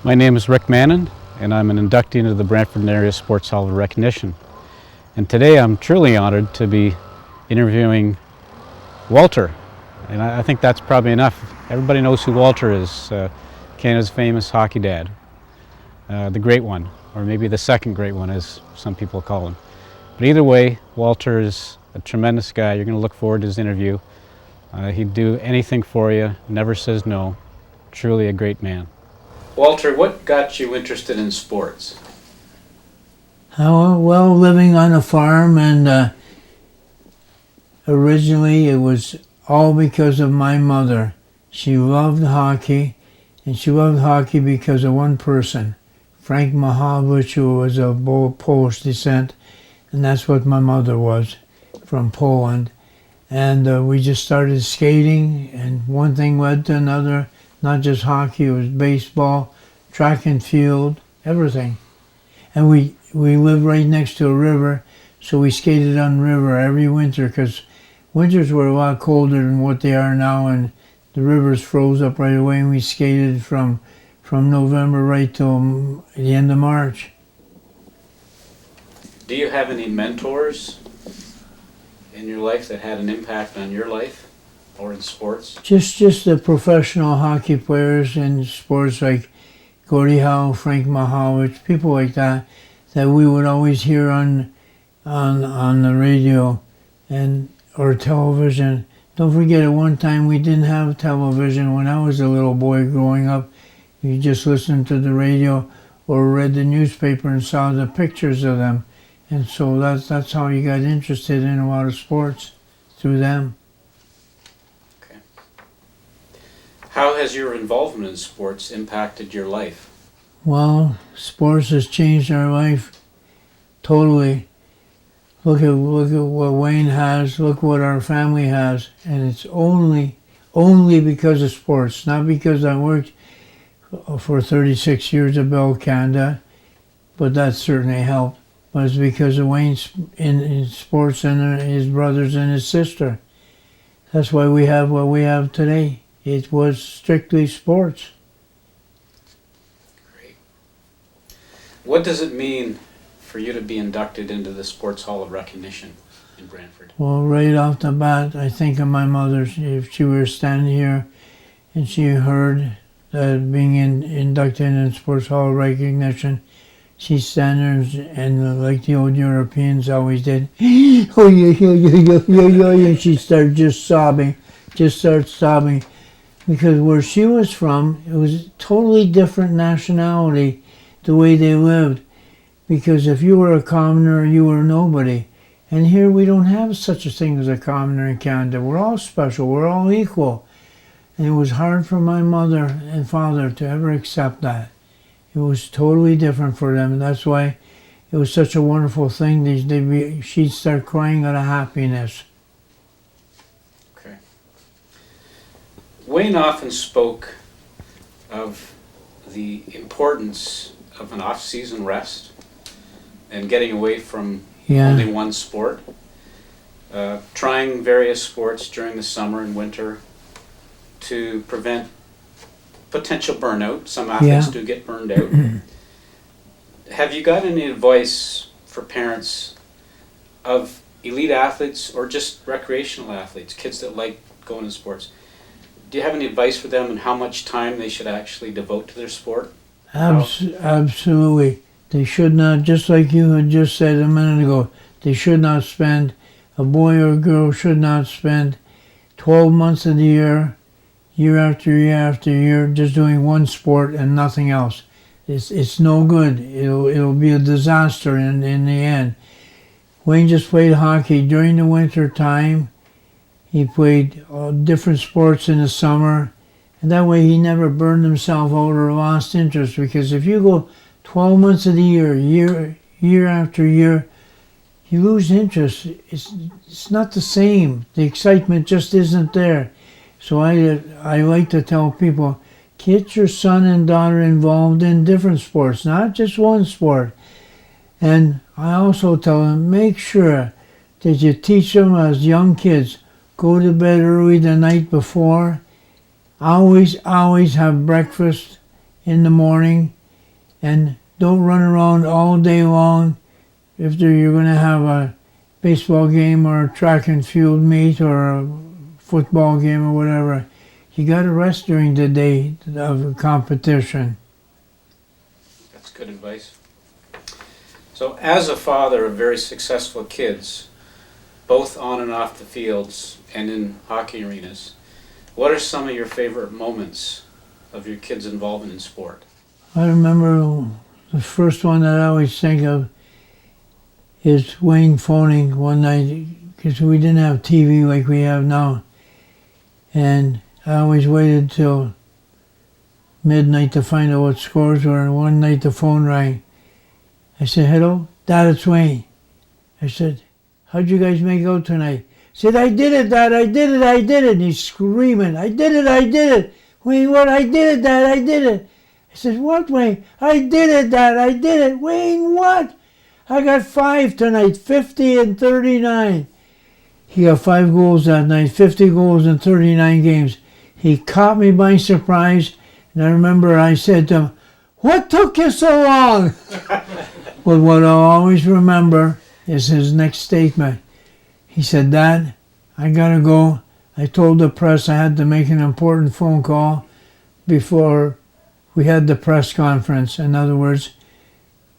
My name is Rick Mannon, and I'm an inductee into the Brantford Area Sports Hall of Recognition. And today I'm truly honored to be interviewing Walter. And I think that's probably enough. Everybody knows who Walter is, Canada's famous hockey dad, the great one, or maybe the second great one, as some people call him. But either way, Walter is a tremendous guy. You're going to look forward to his interview. He'd do anything for you, never says no. Truly a great man. Walter, what got you interested in sports? Well, living on a farm, and originally it was all because of my mother. She loved hockey, and she loved hockey because of one person, Frank Mahavich, who was of Polish descent, and that's what my mother was, from Poland. And we just started skating, and one thing led to another. Not just hockey, it was baseball, track and field, everything. And we lived right next to a river, so we skated on the river every winter, because winters were a lot colder than what they are now, and the rivers froze up right away, and we skated from November right till the end of March. Do you have any mentors in your life that had an impact on your life or in sports? Just the professional hockey players in sports like Gordie Howe, Frank Mahavich, people like that we would always hear on the radio and or television. Don't forget, at one time we didn't have television. When I was a little boy growing up, you just listened to the radio or read the newspaper and saw the pictures of them. And so that's how you got interested in a lot of sports, through them. Okay. How has your involvement in sports impacted your life? Well, sports has changed our life totally. Look at what Wayne has, look what our family has, and it's only because of sports, not because I worked for 36 years at Bell Canada, but that certainly helped. But it's because of Wayne's in sports and his brothers and his sister. That's why we have what we have today. It was strictly sports. Great. What does it mean for you to be inducted into the Sports Hall of Recognition in Brantford? Well, right off the bat, I think of my mother. If she were standing here and she heard that being inducted in Sports Hall of Recognition, she's standing there and like the old Europeans always did, oh yeah, and she'd start just start sobbing. Because where she was from, it was a totally different nationality, the way they lived. Because if you were a commoner, you were nobody. And here we don't have such a thing as a commoner in Canada. We're all special, we're all equal. And it was hard for my mother and father to ever accept that. It was totally different for them, and that's why it was such a wonderful thing. She'd start crying out of happiness. Okay. Wayne often spoke of the importance of an off-season rest and getting away from only one sport, trying various sports during the summer and winter to prevent potential burnout. Some athletes do get burned out. Have you got any advice for parents of elite athletes or just recreational athletes, kids that like going to sports? Do you have any advice for them on how much time they should actually devote to their sport? Absolutely. They should not, just like you had just said a minute ago, they should not spend, a boy or a girl should not spend 12 months of the year after year after year, just doing one sport and nothing else. It's no good. It'll be a disaster in the end. Wayne just played hockey during the winter time. He played different sports in the summer, and that way he never burned himself out or lost interest. Because if you go 12 months of the year after year, you lose interest. It's not the same. The excitement just isn't there. So I like to tell people, get your son and daughter involved in different sports, not just one sport. And I also tell them, make sure that you teach them as young kids, go to bed early the night before, always have breakfast in the morning, and don't run around all day long. If you're going to have a baseball game or a track and field meet or a football game or whatever, you got to rest during the day of the competition. That's good advice. So as a father of very successful kids, both on and off the fields and in hockey arenas, what are some of your favorite moments of your kids' involvement in sport? I remember the first one that I always think of is Wayne phoning one night, because we didn't have TV like we have now. And I always waited till midnight to find out what scores were, and one night the phone rang. I said, "Hello, Dad, it's Wayne." I said, "How'd you guys make out tonight?" He said, "I did it, Dad, I did it, I did it." And he's screaming, "I did it, I did it." "Wayne, what? I did it, Dad, I did it." I said, "What, Wayne?" "I did it, Dad, I did it." "Wayne, what?" "I got 5 tonight, 50 and 39. He got 5 goals that night, 50 goals in 39 games. He caught me by surprise, and I remember I said to him, "What took you so long?" But what I'll always remember is his next statement. He said, "Dad, I gotta go. I told the press I had to make an important phone call before we had the press conference." In other words,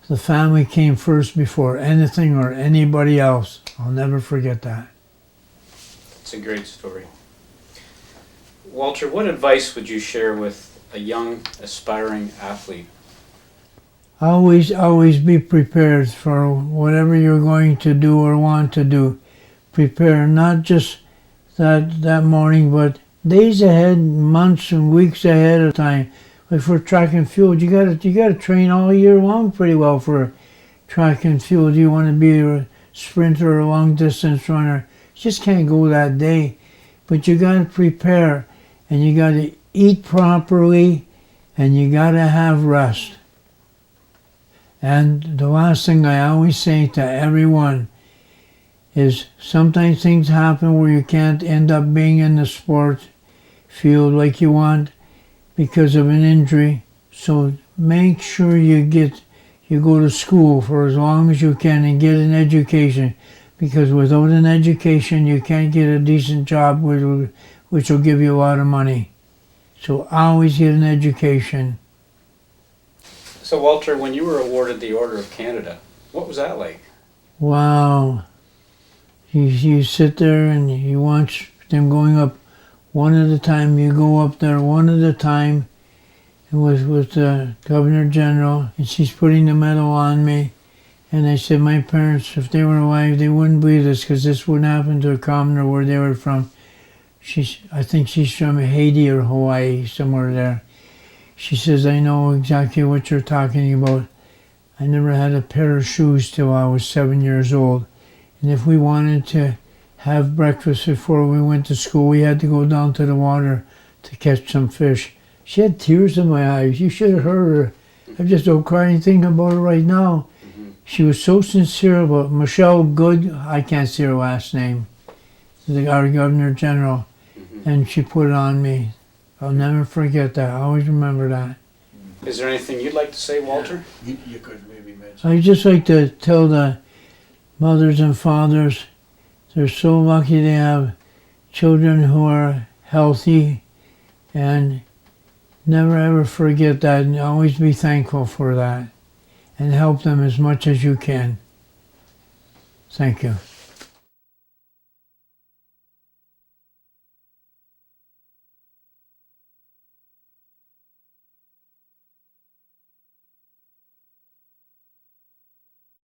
the family came first before anything or anybody else. I'll never forget that. It's a great story. Walter, what advice would you share with a young, aspiring athlete? Always be prepared for whatever you're going to do or want to do. Prepare not just that morning, but days ahead, months and weeks ahead of time. Like for track and field, you gotta train all year long pretty well for track and field. You want to be a sprinter or a long distance runner. You just can't go that day. But you gotta prepare, and you gotta eat properly, and you gotta have rest. And the last thing I always say to everyone is sometimes things happen where you can't end up being in the sport field like you want because of an injury. So make sure you go to school for as long as you can and get an education, because without an education you can't get a decent job which will give you a lot of money. So always get an education. So Walter, when you were awarded the Order of Canada, what was that like? Wow. You sit there and you watch them going up one at a time. You go up there one at a time. It was with the Governor General, and she's putting the medal on me. And I said, my parents, if they were alive, they wouldn't believe this, because this wouldn't happen to a commoner where they were from. I think she's from Haiti or Hawaii, somewhere there. She says, I know exactly what you're talking about. I never had a pair of shoes till I was 7 years old. And if we wanted to have breakfast before we went to school, we had to go down to the water to catch some fish. She had tears in my eyes. You should have heard her. I just don't cry anything about it right now. She was so sincere about Michelle Good, I can't see her last name, our Governor General, and she put it on me. I'll never forget that. I always remember that. Is there anything you'd like to say, Walter? You could maybe mention. I'd just like to tell the mothers and fathers, they're so lucky to have children who are healthy, and never ever forget that, and always be thankful for that, and help them as much as you can. Thank you.